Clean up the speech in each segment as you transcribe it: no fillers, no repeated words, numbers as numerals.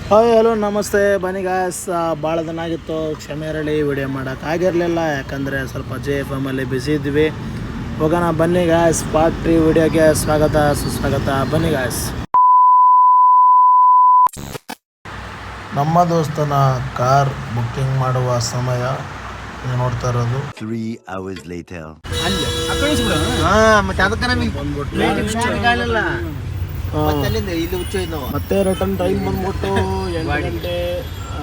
Hi hello ನಮಸ್ತೆ. ಬನ್ನಿ guys, ಭಾಳ ದಿನ ಆಗಿತ್ತು, ಕ್ಷಮೆ ಇರಲಿ, ವಿಡಿಯೋ ಮಾಡೋಕ್ಕಾಗಿರಲಿಲ್ಲ. ಯಾಕಂದರೆ ಸ್ವಲ್ಪ JFM ಅಲ್ಲಿ ಬ್ಯುಸಿ ಇದ್ವಿ. ಹೋಗೋಣ ಬನ್ನಿ ಗಾಯ್ಸ್, ಪಾರ್ಟ್ 3 ವಿಡಿಯೋಗೆ ಸ್ವಾಗತ ಸುಸ್ವಾಗತ. ಬನ್ನಿ ಗಾಯ್ಸ್. ನಮ್ಮ ದೋಸ್ತನ ಕಾರ್ ಬುಕ್ಕಿಂಗ್ ಮಾಡುವ ಸಮಯ ನೋಡ್ತಾ ಇರೋದು 3 hours later. ಮತ್ತೆ ರಿಟರ್ನ್ ಟೈಮ್ ಬಂದ್ಬಿಟ್ಟು 8 ಗಂಟೆ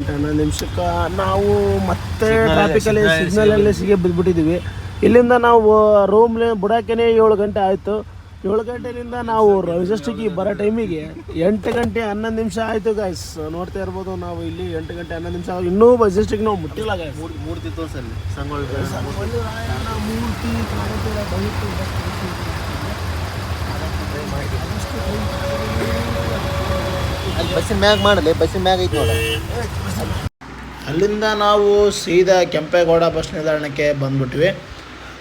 11 ನಿಮಿಷಕ್ಕೆ ನಾವು ಮತ್ತೆ ಟ್ರಾಫಿಕಲ್ಲಿ ಸಿಗ್ನಲಲ್ಲಿ ಸಿಗಿ ಬಿದ್ದುಬಿಟ್ಟಿದ್ದೀವಿ. ಇಲ್ಲಿಂದ ನಾವು ರೂಮ್ ಬಿಡೋಕ್ಕೇ 7 ಗಂಟೆ ಆಯಿತು. 7 ಗಂಟೆಯಿಂದ ನಾವು ಮೆಜೆಸ್ಟಿಕ್ಗೆ ಬರೋ ಟೈಮಿಗೆ 8 ಗಂಟೆ 11 ನಿಮಿಷ ಆಯಿತು ಗಾಯ್ಸ್. ನೋಡ್ತಾ ಇರ್ಬೋದು ನಾವು ಇಲ್ಲಿ 8 ಗಂಟೆ 11 ನಿಮಿಷ ಇನ್ನೂ ಮೆಜೆಸ್ಟಿಕ್ ನಾವು ಮುಟ್ಟಿಲ್ಲ ಗಾಯ್ಸ್. ಮೂರ್ತಿ ತೋರಿಸಲ್ಲಿ ಬಸ್ಸಿನ ಮ್ಯಾಗ ಮಾಡಲಿ, ಬಸ್ಸಿನ ಮ್ಯಾಗ ಐತಿ ನೋಡ. ಅಲ್ಲಿಂದ ನಾವು ಸೀದಾ ಕೆಂಪೇಗೌಡ ಬಸ್ ನಿಲ್ದಾಣಕ್ಕೆ ಬಂದ್ಬಿಟ್ವಿ.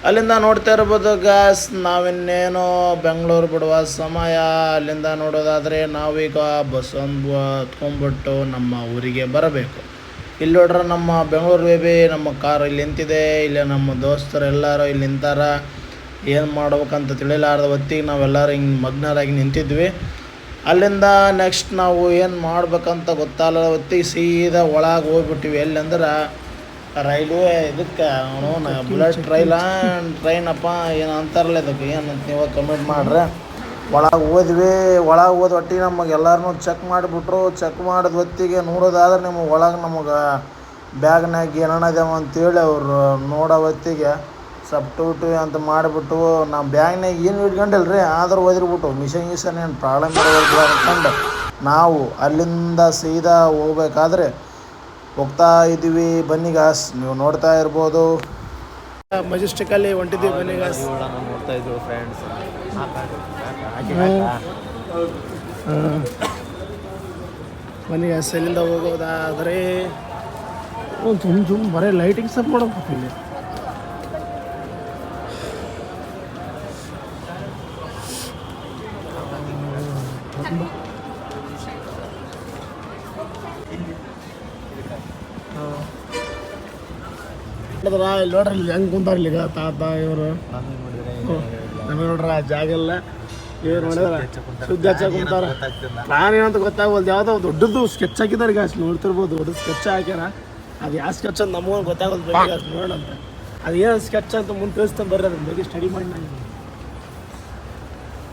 ಅಲ್ಲಿಂದ ನೋಡ್ತಾ ಇರ್ಬೋದು ಗಾಯ್ಸ್, ನಾವಿನ್ನೇನು ಬೆಂಗಳೂರು ಬಿಡುವ ಸಮಯ. ಅಲ್ಲಿಂದ ನೋಡೋದಾದರೆ ನಾವೀಗ ಬಸ್ ಒಂದು ಹತ್ಕೊಂಡ್ಬಿಟ್ಟು ನಮ್ಮ ಊರಿಗೆ ಬರಬೇಕು. ಇಲ್ಲಿ ನೋಡ್ರೆ ನಮ್ಮ ಬೆಂಗಳೂರು ಬೇಬಿ ನಮ್ಮ ಕಾರ್ ಇಲ್ಲಿ ನಿಂತಿದೆ. ಇಲ್ಲಿ ನಮ್ಮ ದೋಸ್ತರು ಎಲ್ಲರೂ ಇಲ್ಲಿ ನಿಂತಾರ. ಏನು ಮಾಡ್ಬೇಕಂತ ತಿಳಿಲಾರ್ದ ಹೊತ್ತಿಗೆ ನಾವೆಲ್ಲರೂ ಹಿಂಗೆ ಮಗ್ನರಾಗಿ ನಿಂತಿದ್ವಿ. ಅಲ್ಲಿಂದ ನೆಕ್ಸ್ಟ್ ನಾವು ಏನು ಮಾಡ್ಬೇಕಂತ ಗೊತ್ತಾಗಲ್ಲ ಹೊತ್ತಿಗೆ ಸೀದಾ ಒಳಗೆ ಹೋಗ್ಬಿಟ್ಟಿವಿ. ಎಲ್ಲಂದ್ರೆ ರೈಲ್ವೆ ಇದಕ್ಕೆ ಬುಲೆಟ್ ಟ್ರೈನಪ್ಪ ಏನು ಅಂತಾರಲ್ಲ ಇದಕ್ಕೆ, ಏನಂತ ನೀವು ಕಮೆಂಟ್ ಮಾಡ್ರೆ. ಒಳಗೆ ಹೋದ್ವಿ. ಒಳಗೆ ಹೋದ ಒಟ್ಟಿಗೆ ನಮಗೆ ಎಲ್ಲರೂ ಚೆಕ್ ಮಾಡಿಬಿಟ್ರು. ಚೆಕ್ ಮಾಡಿದ ಹೊತ್ತಿಗೆ ನೋಡೋದಾದ್ರೆ ನಿಮಗೆ ಒಳಗೆ ನಮಗೆ ಬ್ಯಾಗ್ನಾಗ ಏನನ್ನದೇವ ಅಂತೇಳಿ ಅವರು ನೋಡೋ ಹೊತ್ತಿಗೆ ಸಬ್ಟೂಟು ಅಂತ ಮಾಡಿಬಿಟ್ಟು ನಾವು ಬ್ಯಾಗ್ನಾಗ ಏನು ಇಟ್ಕೊಂಡಿಲ್ಲ ರೀ, ಆದರೂ ಓದಿರ್ಬಿಟ್ಟು ಮಿಷನ್ ಏನು ಪ್ರಾಬ್ಲಮ್ ಇರೋದಿಲ್ಲ ಅಂದ್ಕೊಂಡು ನಾವು ಅಲ್ಲಿಂದ ಸೀದಾ ಹೋಗ್ಬೇಕಾದ್ರೆ ಹೋಗ್ತಾ ಇದ್ದೀವಿ. ಬನ್ನಿ ಗಾಸ್, ನೀವು ನೋಡ್ತಾ ಇರ್ಬೋದು. ಮೆಜೆಸ್ಟಿಕಲ್ಲಿ ಹೊಂಟಿದ್ದೀವಿ. ಬನ್ನಿ ಗಾಸ್, ನೋಡ್ತಾ ಇದ್ರು ಫ್ರೆಂಡ್ಸ್. ಬನ್ನಿ ಗಾಸ್, ಇಲ್ಲಿಂದ ಹೋಗೋದಾದರೆ ಸುಮ್ಮ ಬರೀ ಲೈಟಿಂಗ್ ಸಪ್ ಮಾಡೋಕೆ ಇಲ್ಲಿ. ಇಲ್ಲಿ ನೋಡ್ರಿ, ಇಲ್ಲಿ ಹೆಂಗೆ ಕುಂತಾರ ಈಗ ತಾತ ಇವರು. ನಮಗೆ ನೋಡ್ರ ಜಾಗ ಎಲ್ಲ ಇವ್ರು ನೋಡಿದ್ರ ಸುದ್ದಿ ಹಚ್ಚಾಕ ಕುಂತಾರ. ನಾನೇನಂತ ಗೊತ್ತಾಗಲ್ದು, ಯಾವುದೋ ದೊಡ್ಡದು ಸ್ಕೆಚ್ ಹಾಕಿದಾರೆ ಗಾಸ್. ನೋಡ್ತಿರ್ಬೋದು, ದೊಡ್ಡ ಸ್ಕೆಚ್ ಹಾಕ್ಯಾರ. ಅದು ಯಾವ ಸ್ಕೆಚ್ ಅಂತ ನಮಗೂ ಗೊತ್ತಾಗೋದು ಬೇಕಾಗಿ ನೋಡೋಣ. ಅದು ಏನು ಸ್ಕೆಚ್ ಅಂತ ಮುಂದೆ ತಿಳಿಸ್ತಾನೆ ಬರ್ರಿ, ಅದ್ರ ಬಗ್ಗೆ ಸ್ಟಡಿ ಮಾಡಿ.